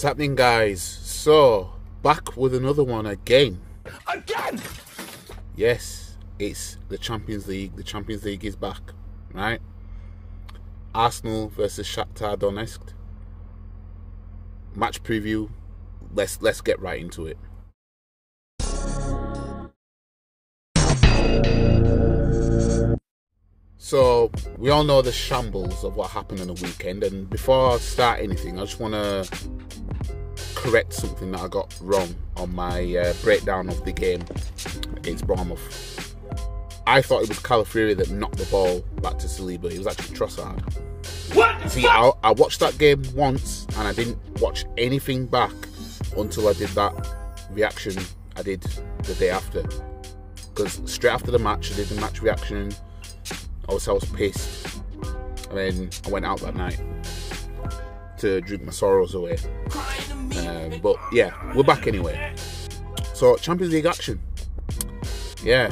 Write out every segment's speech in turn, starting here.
happening, guys? So, back with another one again. Yes, it's the Champions League. The Champions League is back, right? Arsenal versus Shakhtar Donetsk. Match preview. Let's get right into it. So, we all know the shambles of what happened on the weekend, and before I start anything, I just want to correct something that I got wrong on my breakdown of the game against Bournemouth. I thought it was Calafiori that knocked the ball back to Saliba. It was actually Trossard. What? See, I watched that game once, and I didn't watch anything back until I did that reaction I did the day after. Because straight after the match, I did the match reaction. I was pissed, and then I went out that night to drink my sorrows away. But yeah, we're back anyway. So Champions League action. Yeah,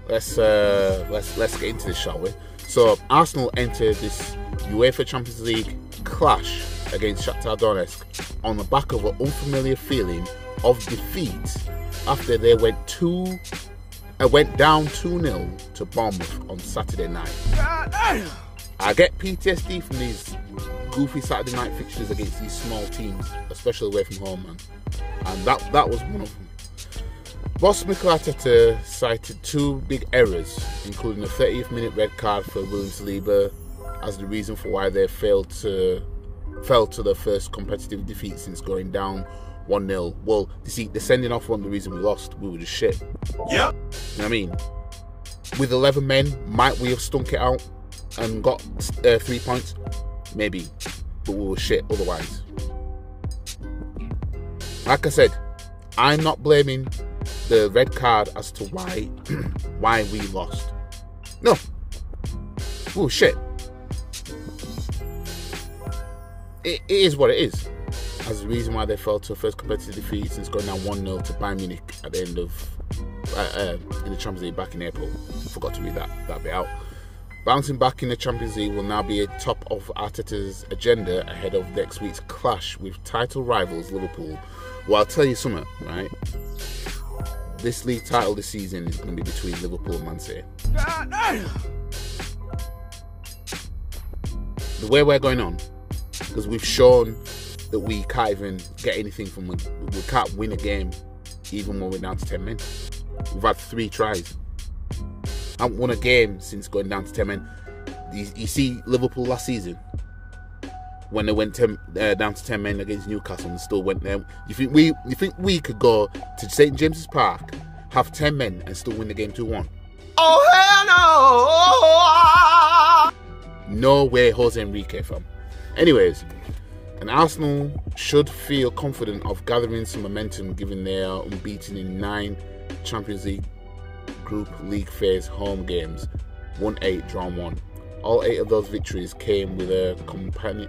let's get into this, shall we? So Arsenal entered this UEFA Champions League clash against Shakhtar Donetsk on the back of an unfamiliar feeling of defeat after they went down 2-0 to Bournemouth on Saturday night. I get PTSD from these goofy Saturday night fixtures against these small teams, especially away from home, man. And that was one of them. Boss Mikel Arteta cited two big errors, including a 30th minute red card for William Saliba as the reason for why they fell to their first competitive defeat since going down 1-0. Well, you see, the sending off wasn't the reason we lost. We were just shit. Yep. You know what I mean? With 11 men, might we have stunk it out and got 3 points? Maybe. But we were shit otherwise. Like I said, I'm not blaming the red card as to why we lost. No. We were shit. It is what it is. As the reason why they fell to a first competitive defeat since going down 1-0 to Bayern Munich at the end of in the Champions League back in April. Forgot to read that bit out. Bouncing back in the Champions League will now be a top of Arteta's agenda ahead of next week's clash with title rivals Liverpool. Well, I'll tell you something, right? This league title this season is going to be between Liverpool and Man City. The way we're going on, because we've shown that we can't even get anything from it. We can't win a game even when we're down to 10 men. We've had 3 tries. I haven't won a game since going down to 10 men. You see Liverpool last season, when they went down to 10 men against Newcastle and still went there. You think we could go to St James's Park, have 10 men and still win the game 2-1? Oh hell no! No way, Jose Enrique, fam. Anyways, and Arsenal should feel confident of gathering some momentum given they are unbeaten in 9 Champions League Group League phase home games, won 8, drawn 1. All 8 of those victories came with a companion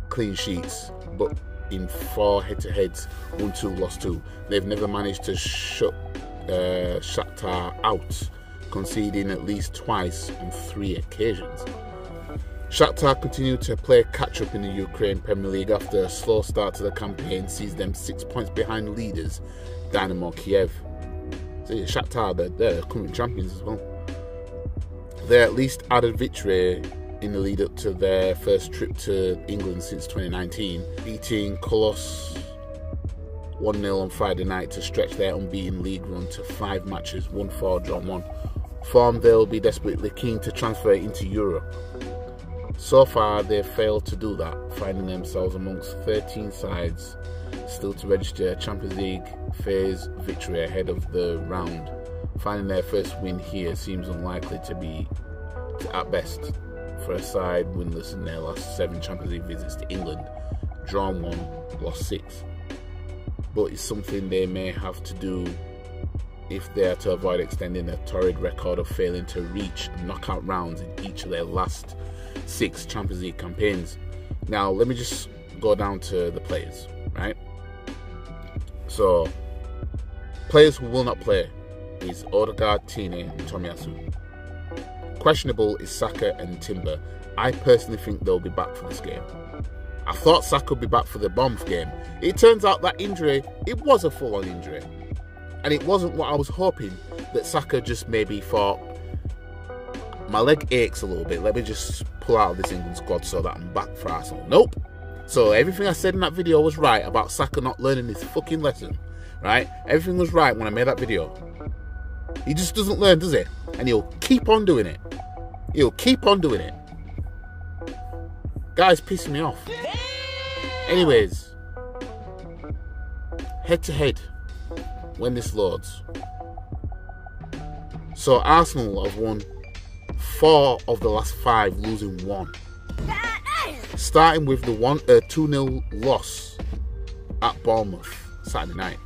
clean sheets, but in 4 head-to-heads, 1-2, lost 2. They've never managed to shut Shakhtar out, conceding at least twice on 3 occasions. Shakhtar continued to play catch-up in the Ukraine Premier League after a slow start to the campaign sees them 6 points behind leaders Dynamo Kiev. So yeah, Shakhtar, they're current champions as well. Their at least added victory in the lead up to their first trip to England since 2019, beating Kolos 1-0 on Friday night to stretch their unbeaten league run to 5 matches, 1-4, drawn 1. Form they'll be desperately keen to transfer into Europe. So far, they've failed to do that, finding themselves amongst 13 sides still to register a Champions League phase victory ahead of the round. Finding their first win here seems unlikely to be, at best, for a side winless in their last 7 Champions League visits to England. Drawn 1, lost 6. But it's something they may have to do if they are to avoid extending a torrid record of failing to reach knockout rounds in each of their last 6 Champions League campaigns. Now, let me just go down to the players, right? So, players who will not play is Odegaard, Tine, and Tomiyasu. Questionable is Saka and Timber. I personally think they'll be back for this game. I thought Saka would be back for the Bournemouth game. It turns out that injury, it was a full-on injury. And it wasn't what I was hoping, that Saka just maybe thought, my leg aches a little bit, let me just pull out of this England squad so that I'm back for Arsenal. Nope. So everything I said in that video was right about Saka not learning his fucking lesson, right? Everything was right when I made that video. He just doesn't learn, does he? And he'll keep on doing it. He'll keep on doing it. Guy's pissing me off. Anyways, head to head when this loads. So Arsenal have won 4 of the last 5, losing 1. Starting with the 2-0 loss at Bournemouth Saturday night.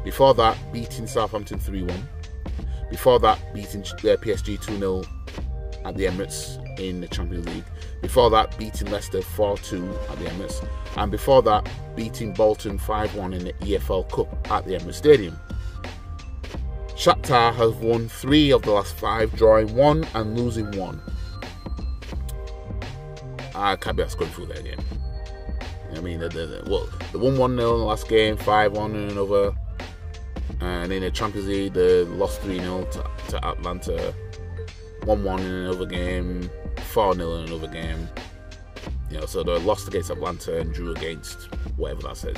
Before that, beating Southampton 3-1. Before that, beating PSG 2-0 at the Emirates in the Champions League. Before that, beating Leicester 4-2 at the Emirates. And before that, beating Bolton 5-1 in the EFL Cup at the Emirates Stadium. Shakhtar has won 3 of the last 5, drawing 1 and losing 1. I can't be asked going through that game. I mean, they won 1-0 in the last game, 5-1 in another. And in the Champions League, they lost 3-0 to Atlanta, 1-1 in another game, 4-0 in another game. You know, so they lost against Atlanta and drew against whatever that says.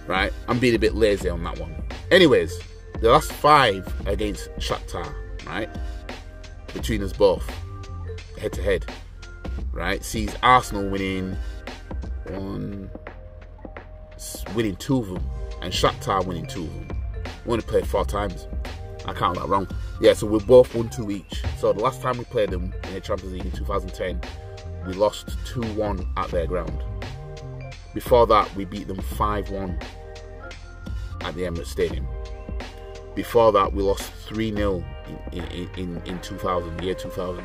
Right? I'm being a bit lazy on that one. Anyways, the last 5 against Shakhtar, right? Between us both, head to head, right? Sees Arsenal winning 2 of them, and Shakhtar winning 2 of them. We only played 4 times. I count that wrong. Yeah, so we both won 2 each. So the last time we played them in the Champions League in 2010, we lost 2-1 at their ground. Before that, we beat them 5-1 at the Emirates Stadium. Before that, we lost 3-0 in 2000, year 2000,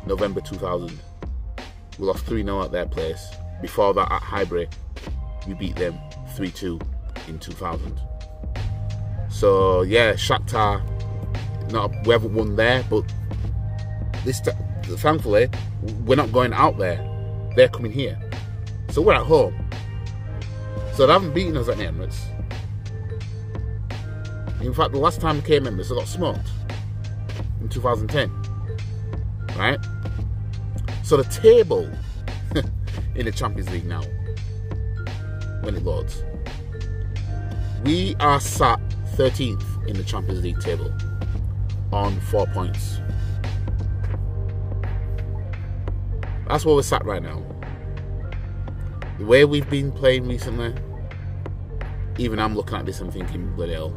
November 2000. We lost 3-0 at their place. Before that, at Highbury, we beat them 3-2 in 2000. So yeah, Shakhtar, we haven't won there, but thankfully, we're not going out there. They're coming here. So we're at home. So they haven't beaten us at the Emirates. In fact, the last time we came Emirates, they got smoked in 2010. Right? So the table in the Champions League now, when it loads, we are sat 13th in the Champions League table on 4 points. That's where we're sat right now. The way we've been playing recently, even I'm looking at this and thinking, bloody hell.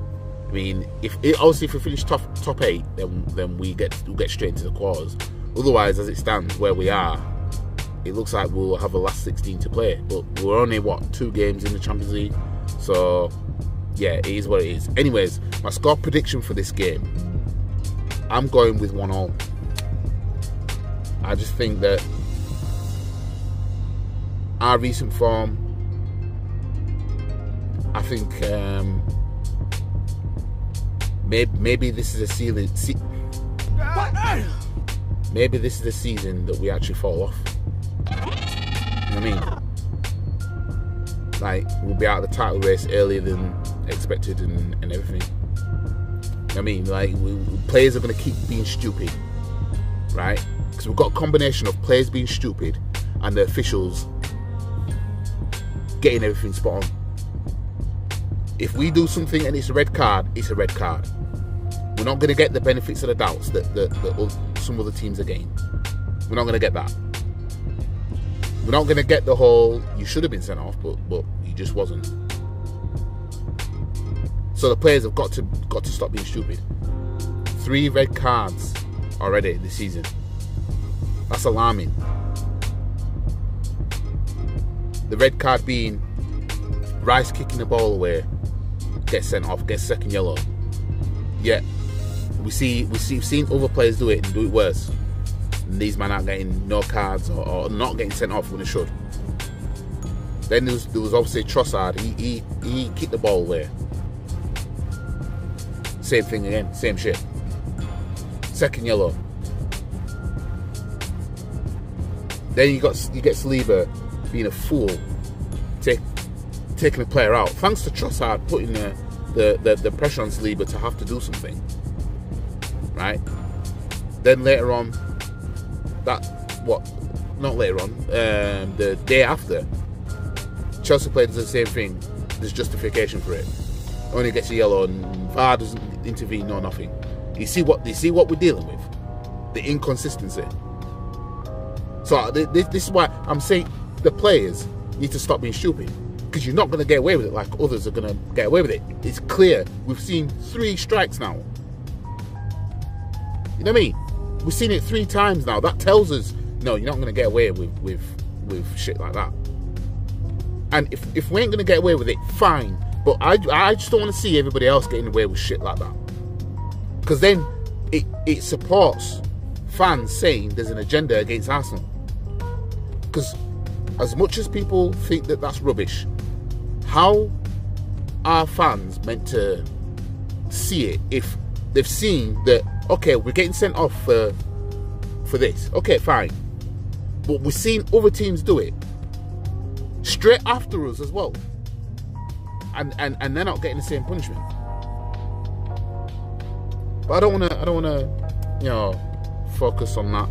I mean, obviously if we finish top 8, then we'll get straight into the quarters. Otherwise, as it stands where we are, it looks like we'll have the last 16 to play. But we're only 2 games in the Champions League, so yeah, it is what it is. Anyways, my score prediction for this game, I'm going with 1-1. I just think that our recent form, I think maybe this is a ceiling. Maybe this is the season that we actually fall off. You know what I mean? Like, we'll be out of the title race earlier than expected and everything. You know what I mean? Like, players are going to keep being stupid, right? Because we've got a combination of players being stupid and the officials getting everything spot on. If we do something and it's a red card, it's a red card. We're not going to get the benefits of the doubts that some other teams are getting. We're not going to get that. We're not going to get the whole, you should have been sent off, but you just wasn't. So the players have got to stop being stupid. 3 red cards already this season. That's alarming. The red card being Rice kicking the ball away, gets sent off, gets second yellow. Yet we've seen other players do it and do it worse. And these men aren't getting no cards or not getting sent off when they should. Then there was obviously Trossard. He kicked the ball away. Same thing again, same shit. Second yellow. Then you get Saliba being a fool, taking a player out. Thanks to Trossard putting the pressure on Saliba to have to do something. Right? Then later on, not later on, the day after, Chelsea players the same thing. There's justification for it. Only gets a yellow and VAR doesn't intervene, no nothing. You see what we're dealing with? The inconsistency. So this is why I'm saying the players need to stop being stupid, because you're not going to get away with it like others are going to get away with it. It's clear. We've seen 3 strikes now. You know what I mean? We've seen it 3 times now. That tells us, no, you're not going to get away with shit like that. And if we ain't going to get away with it, fine. But I just don't want to see everybody else getting away with shit like that. Because then it supports fans saying there's an agenda against Arsenal. Because as much as people think that that's rubbish, how are fans meant to see it if they've seen that, okay, we're getting sent off for this. Okay, fine. But we've seen other teams do it straight after us as well. And they're not getting the same punishment. But I don't wanna, focus on that.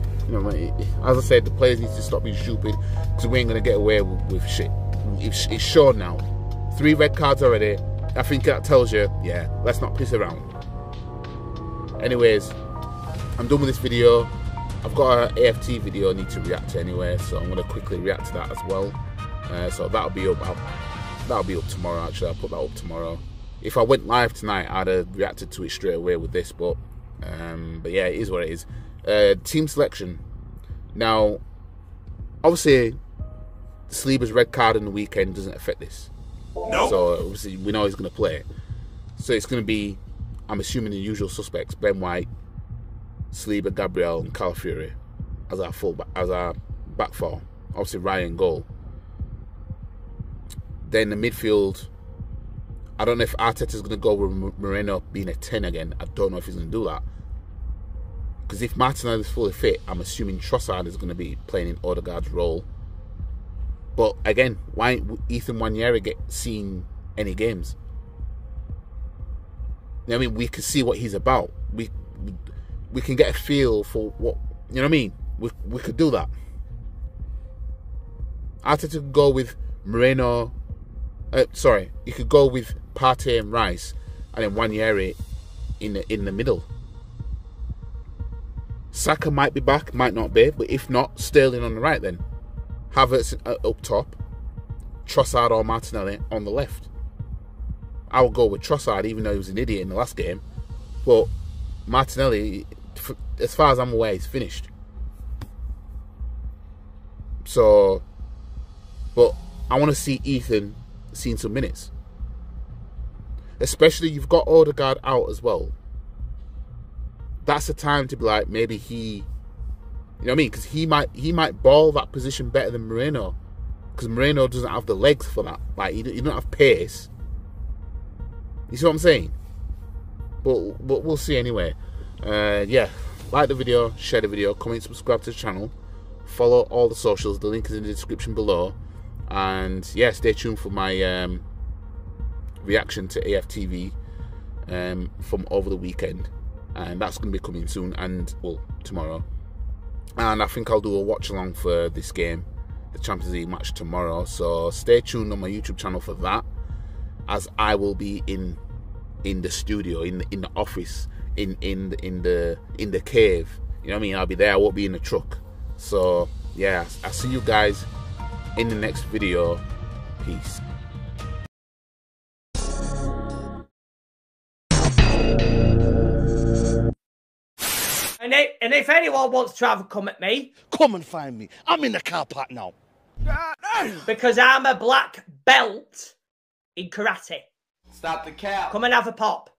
As I said, the players need to stop being stupid, because we ain't gonna get away with shit. It's shown now. 3 red cards already. I think that tells you, yeah, let's not piss around. Anyways, I'm done with this video. I've got an AFT video I need to react to anyway, so I'm gonna quickly react to that as well. So that'll be up tomorrow. Actually, I'll put that up tomorrow. If I went live tonight, I'd have reacted to it straight away with this, but yeah, it is what it is. Team selection. Now, obviously, Saliba's red card in the weekend doesn't affect this. Nope. So obviously we know he's going to play. So it's going to be, I'm assuming, the usual suspects: Ben White, Saliba, Gabriel, and Calafiori as our back four. Obviously Ryan goal. Then the midfield, I don't know if Arteta's going to go with Moreno being a 10 again. I don't know if he's going to do that. Because if Martinelli is fully fit, I'm assuming Trossard is going to be playing in Odegaard's role. But again, why ain't Ethan Nwaneri get seen any games? I mean, we can see what he's about. We can get a feel for what, you know what I mean? We could do that. Arteta could go with Moreno. You could go with Partey and Rice, and then Nwaneri in the middle. Saka might be back, might not be, but if not, Sterling on the right then. Havertz up top, Trossard or Martinelli on the left. I would go with Trossard, even though he was an idiot in the last game. But Martinelli, as far as I'm aware, is finished. So, but I want to see Ethan seeing some minutes. Especially you've got Odegaard out as well. That's the time to be like, maybe he, you know what I mean? Because he might ball that position better than Moreno. Because Moreno doesn't have the legs for that. Like, he don't have pace. You see what I'm saying? But we'll see anyway. Yeah, like the video, share the video, comment, subscribe to the channel, follow all the socials. The link is in the description below. And yeah, stay tuned for my reaction to AFTV from over the weekend. And that's going to be coming soon, and well, tomorrow. And I think I'll do a watch along for this game, the Champions League match tomorrow. So stay tuned on my YouTube channel for that, as I will be in the studio, in the office, in the cave. You know what I mean? I'll be there. I won't be in the truck. So yeah, I'll see you guys in the next video. Peace. And if anyone wants to have a come at me, come and find me. I'm in the car park now. Because I'm a black belt in karate. Stop the cap. Come and have a pop.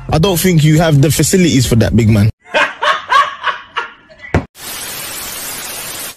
I don't think you have the facilities for that, big man.